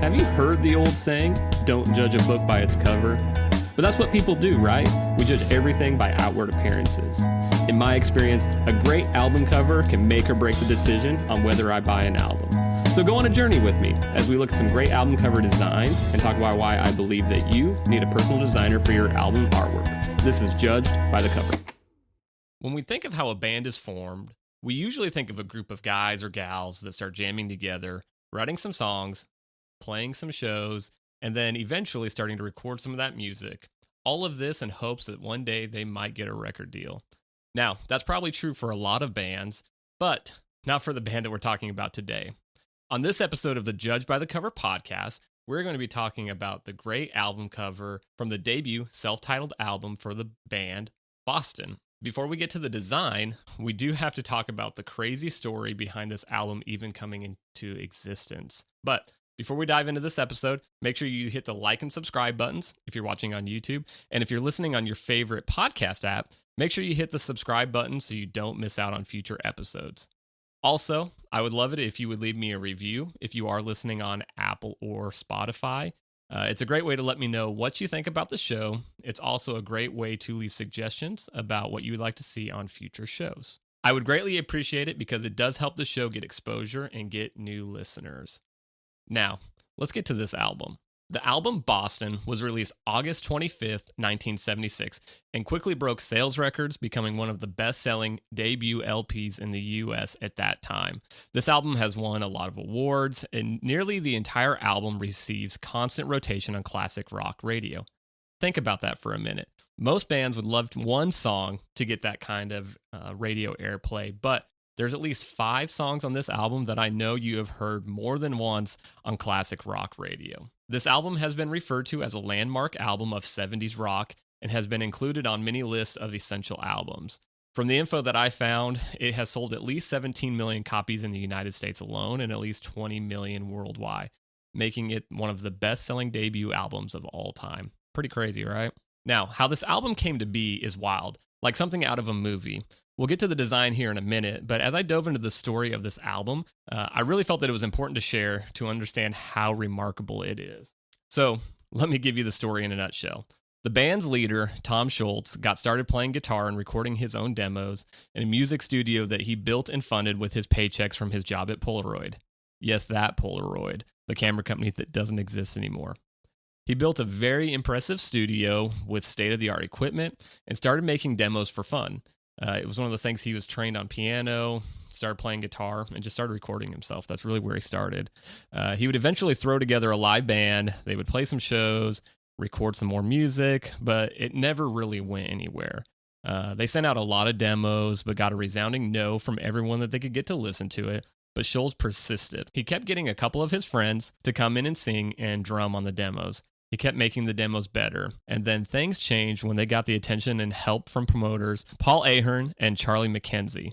Have you heard the old saying, don't judge a book by its cover? But that's what people do, right? We judge everything by outward appearances. In my experience, a great album cover can make or break the decision on whether I buy an album. So go on a journey with me as we look at some great album cover designs and talk about why I believe that you need a personal designer for your album artwork. This is Judged by the Cover. When we think of how a band is formed, we usually think of a group of guys or gals that start jamming together, writing some songs, playing some shows, and then eventually starting to record some of that music. All of this in hopes that one day they might get a record deal. Now, that's probably true for a lot of bands, but not for the band that we're talking about today. On this episode of the Judged by the Cover podcast, we're going to be talking about the great album cover from the debut self-titled album for the band, Boston. Before we get to the design, we do have to talk about the crazy story behind this album even coming into existence. But before we dive into this episode, make sure you hit the like and subscribe buttons if you're watching on YouTube. And if you're listening on your favorite podcast app, make sure you hit the subscribe button so you don't miss out on future episodes. Also, I would love it if you would leave me a review if you are listening on Apple or Spotify. It's a great way to let me know what you think about the show. It's also a great way to leave suggestions about what you would like to see on future shows. I would greatly appreciate it because it does help the show get exposure and get new listeners. Now, let's get to this album. The album Boston was released August 25th, 1976, and quickly broke sales records, becoming one of the best-selling debut LPs in the U.S. at that time. This album has won a lot of awards, and nearly the entire album receives constant rotation on classic rock radio. Think about that for a minute. Most bands would love one song to get that kind of radio airplay, but there's at least 5 songs on this album that I know you have heard more than once on classic rock radio. This album has been referred to as a landmark album of 70s rock and has been included on many lists of essential albums. From the info that I found, it has sold at least 17 million copies in the United States alone and at least 20 million worldwide, making it one of the best-selling debut albums of all time. Pretty crazy, right? Now, how this album came to be is wild, like something out of a movie. We'll get to the design here in a minute, but as I dove into the story of this album, I really felt that it was important to share to understand how remarkable it is. So, let me give you the story in a nutshell. The band's leader, Tom Scholz, got started playing guitar and recording his own demos in a music studio that he built and funded with his paychecks from his job at Polaroid. Yes, that Polaroid, the camera company that doesn't exist anymore. He built a very impressive studio with state-of-the-art equipment and started making demos for fun. It was one of those things. He was trained on piano, started playing guitar, and just started recording himself. That's really where he started. He would eventually throw together a live band. They would play some shows, record some more music, but it never really went anywhere. They sent out a lot of demos, but got a resounding no from everyone that they could get to listen to it. But Scholz persisted. He kept getting a couple of his friends to come in and sing and drum on the demos. He kept making the demos better, and then things changed when they got the attention and help from promoters Paul Ahern and Charlie McKenzie.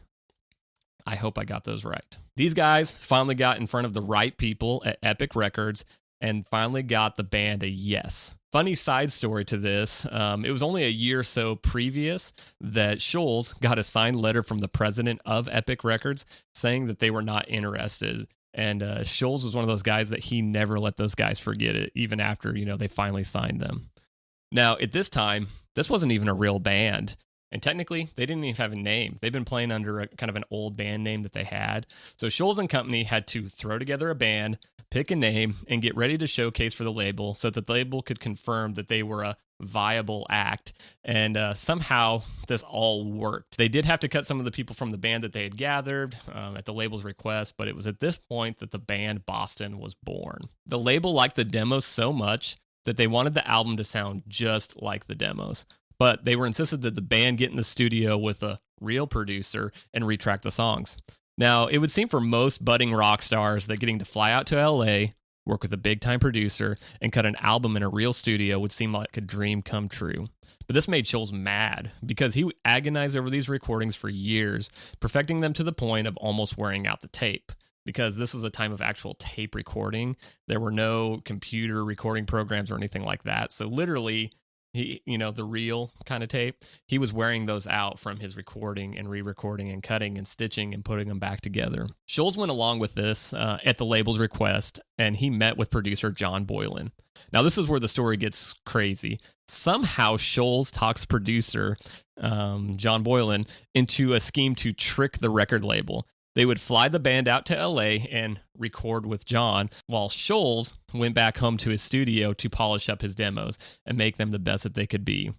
I hope I got those right. These guys finally got in front of the right people at Epic Records and finally got the band a yes. Funny side story to this, it was only a year or so previous that Scholz got a signed letter from the president of Epic Records saying that they were not interested. And Scholz was one of those guys that he never let those guys forget it, even after, they finally signed them. Now, at this time, this wasn't even a real band. And technically, they didn't even have a name. They've been playing under a kind of an old band name that they had. So Scholz and company had to throw together a band, pick a name, and get ready to showcase for the label so that the label could confirm that they were a viable act. And somehow this all worked. They did have to cut some of the people from the band that they had gathered at the label's request, but it was at this point that the band Boston was born. The label liked the demos so much that they wanted the album to sound just like the demos. But they were insisted that the band get in the studio with a real producer and retrack the songs. Now, it would seem for most budding rock stars that getting to fly out to LA, work with a big-time producer, and cut an album in a real studio would seem like a dream come true. But this made Scholz mad because he agonized over these recordings for years, perfecting them to the point of almost wearing out the tape. Because this was a time of actual tape recording. There were no computer recording programs or anything like that. So literally, the reel kind of tape. He was wearing those out from his recording and re-recording and cutting and stitching and putting them back together. Sholes went along with this at the label's request, and he met with producer John Boylan. Now, this is where the story gets crazy. Somehow, Sholes talks producer John Boylan into a scheme to trick the record label. They would fly the band out to LA and record with John, while Sholes went back home to his studio to polish up his demos and make them the best that they could be.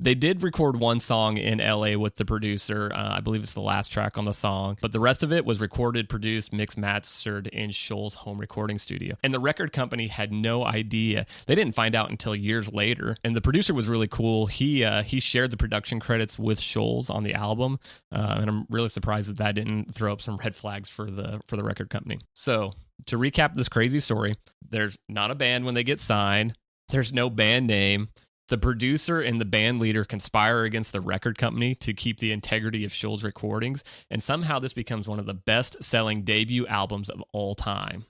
They did record one song in LA with the producer. I believe it's the last track on the song, but the rest of it was recorded, produced, mixed, mastered in Sholes' home recording studio. And the record company had no idea. They didn't find out until years later. And the producer was really cool. He shared the production credits with Sholes on the album, and I'm really surprised that didn't throw up some red flags for the record company. So to recap this crazy story, there's not a band when they get signed. There's no band name. The producer and the band leader conspire against the record company to keep the integrity of Sholes' recordings, and somehow this becomes one of the best-selling debut albums of all time.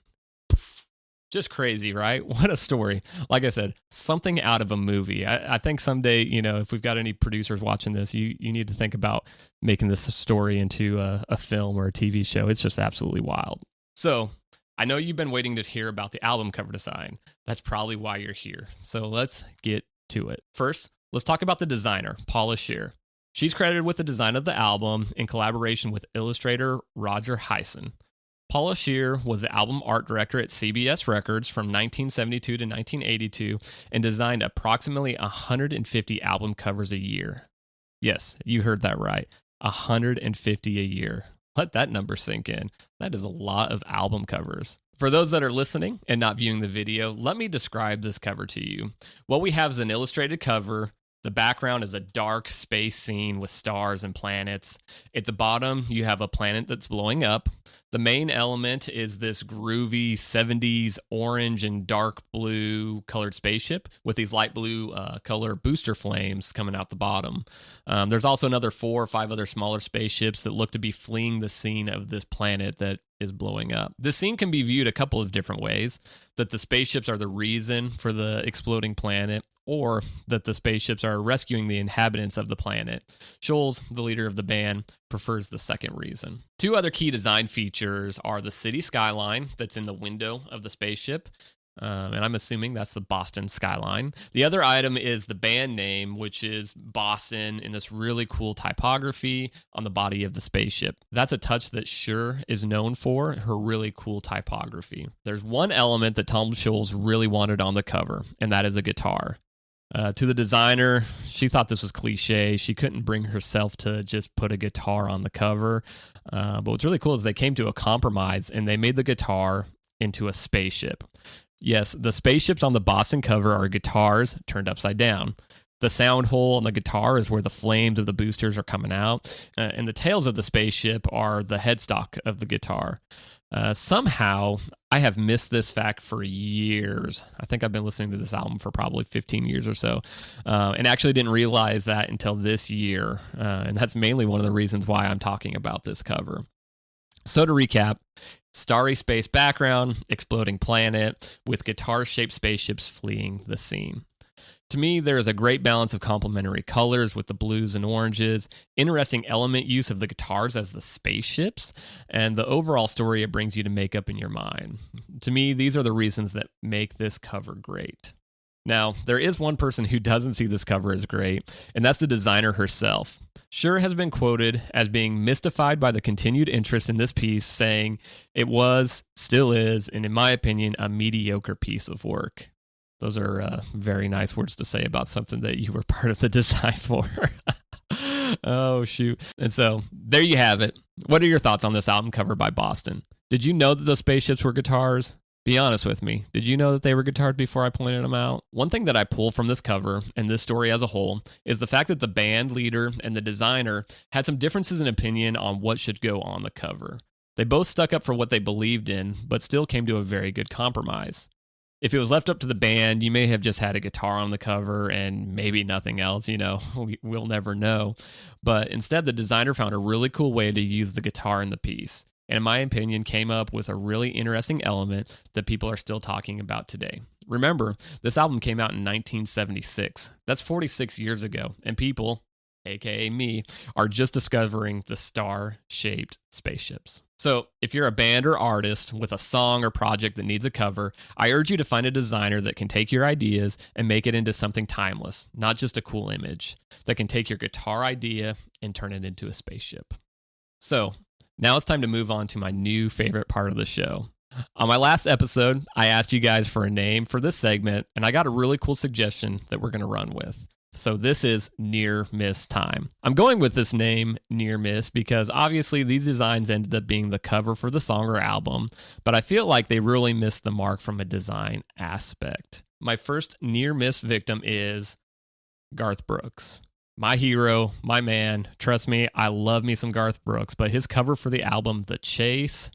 Just crazy, right? What a story. Like I said, something out of a movie. I think someday, if we've got any producers watching this, you need to think about making this story into a film or a TV show. It's just absolutely wild. So, I know you've been waiting to hear about the album cover design. That's probably why you're here. So let's get to it. First, let's talk about the designer, Paula Scher. She's credited with the design of the album in collaboration with illustrator Roger Hyson. Paula Scher was the album art director at CBS Records from 1972 to 1982 and designed approximately 150 album covers a year. Yes, you heard that right. 150 a year. Let that number sink in. That is a lot of album covers. For those that are listening and not viewing the video, let me describe this cover to you. What we have is an illustrated cover. The background is a dark space scene with stars and planets. At the bottom, you have a planet that's blowing up. The main element is this groovy 70s orange and dark blue colored spaceship with these light blue color booster flames coming out the bottom. There's also another 4 or 5 other smaller spaceships that look to be fleeing the scene of this planet that is blowing up. This scene can be viewed a couple of different ways, that the spaceships are the reason for the exploding planet, or that the spaceships are rescuing the inhabitants of the planet. Sholes, the leader of the band, prefers the second reason. 2 other key design features are the city skyline that's in the window of the spaceship, and I'm assuming that's the Boston skyline. The other item is the band name, which is Boston in this really cool typography on the body of the spaceship. That's a touch that Scher is known for, her really cool typography. There's one element that Tom Sholes really wanted on the cover, and that is a guitar. To the designer, she thought this was cliche. She couldn't bring herself to just put a guitar on the cover. But what's really cool is they came to a compromise, and they made the guitar into a spaceship. Yes, the spaceships on the Boston cover are guitars turned upside down. The sound hole on the guitar is where the flames of the boosters are coming out, and the tails of the spaceship are the headstock of the guitar. Somehow, I have missed this fact for years. I think I've been listening to this album for probably 15 years or so, and actually didn't realize that until this year, and that's mainly one of the reasons why I'm talking about this cover. So to recap, starry space background, exploding planet, with guitar-shaped spaceships fleeing the scene. To me, there is a great balance of complementary colors with the blues and oranges, interesting element use of the guitars as the spaceships, and the overall story it brings you to make up in your mind. To me, these are the reasons that make this cover great. Now, there is one person who doesn't see this cover as great, and that's the designer herself. Scher has been quoted as being mystified by the continued interest in this piece, saying, "It was, still is, and in my opinion, a mediocre piece of work." Those are very nice words to say about something that you were part of the design for. Oh, shoot. And so, there you have it. What are your thoughts on this album cover by Boston? Did you know that those spaceships were guitars? Be honest with me. Did you know that they were guitared before I pointed them out? One thing that I pull from this cover and this story as a whole is the fact that the band leader and the designer had some differences in opinion on what should go on the cover. They both stuck up for what they believed in, but still came to a very good compromise. If it was left up to the band, you may have just had a guitar on the cover and maybe nothing else, we'll never know. But instead, the designer found a really cool way to use the guitar in the piece, and in my opinion, came up with a really interesting element that people are still talking about today. Remember, this album came out in 1976. That's 46 years ago, and people, aka me, are just discovering the star-shaped spaceships. So if you're a band or artist with a song or project that needs a cover, I urge you to find a designer that can take your ideas and make it into something timeless, not just a cool image, that can take your guitar idea and turn it into a spaceship. So now it's time to move on to my new favorite part of the show. On my last episode, I asked you guys for a name for this segment, and I got a really cool suggestion that we're going to run with. So this is Near Miss Time. I'm going with this name, Near Miss, because obviously these designs ended up being the cover for the song or album, but I feel like they really missed the mark from a design aspect. My first near miss victim is Garth Brooks. My hero, my man. Trust me, I love me some Garth Brooks, but his cover for the album, The Chase,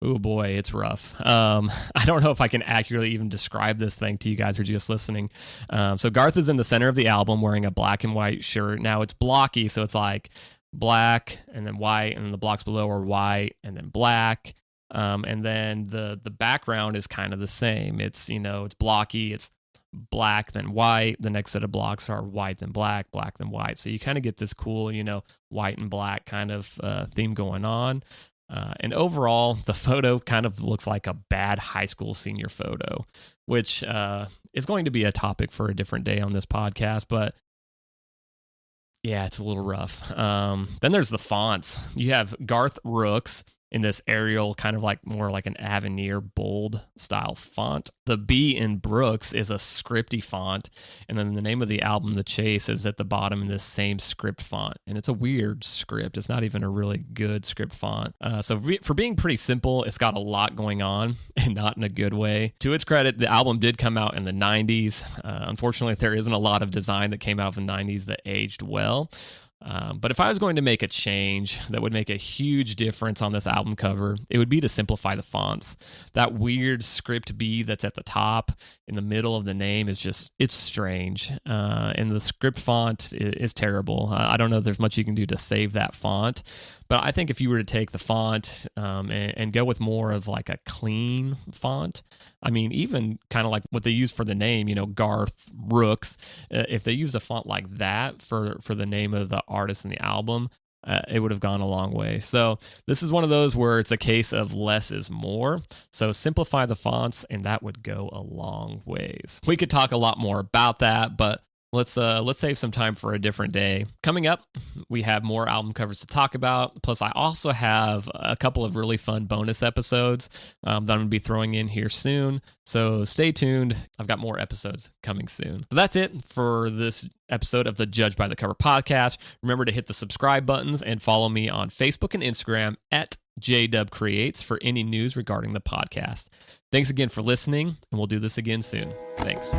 oh boy, it's rough. I don't know if I can accurately even describe this thing to you guys who are just listening. So Garth is in the center of the album wearing a black and white shirt. Now it's blocky, so it's like black and then white, and then the blocks below are white and then black. And then the background is kind of the same. It's, it's blocky, it's black then white. The next set of blocks are white then black, black then white. So you kind of get this cool, white and black kind of theme going on. And overall, the photo kind of looks like a bad high school senior photo, which is going to be a topic for a different day on this podcast. But yeah, it's a little rough. Then there's the fonts. You have Garth Brooks in this Arial, kind of like more like an Avenir bold style font. The B in Brooks is a scripty font, and then the name of the album, The Chase, is at the bottom in this same script font, and it's a weird script. It's not even a really good script font. So for being pretty simple, it's got a lot going on, and not in a good way. To its credit, the album did come out in the 90s. Unfortunately, there isn't a lot of design that came out of the 90s that aged well. But if I was going to make a change that would make a huge difference on this album cover, it would be to simplify the fonts. That weird script B that's at the top in the middle of the name is it's strange. And the script font is terrible. I don't know if there's much you can do to save that font. But I think if you were to take the font and go with more of like a clean font, I mean, even kind of like what they use for the name, Garth Brooks, if they used a font like that for the name of the artist in the album, it would have gone a long way. So this is one of those where it's a case of less is more. So simplify the fonts, and that would go a long ways. We could talk a lot more about that, but let's save some time for a different day. Coming up, we have more album covers to talk about. Plus, I also have a couple of really fun bonus episodes that I'm going to be throwing in here soon. So stay tuned. I've got more episodes coming soon. So that's it for this episode of the Judge by the Cover podcast. Remember to hit the subscribe buttons and follow me on Facebook and Instagram at JDubCreates for any news regarding the podcast. Thanks again for listening, and we'll do this again soon. Thanks.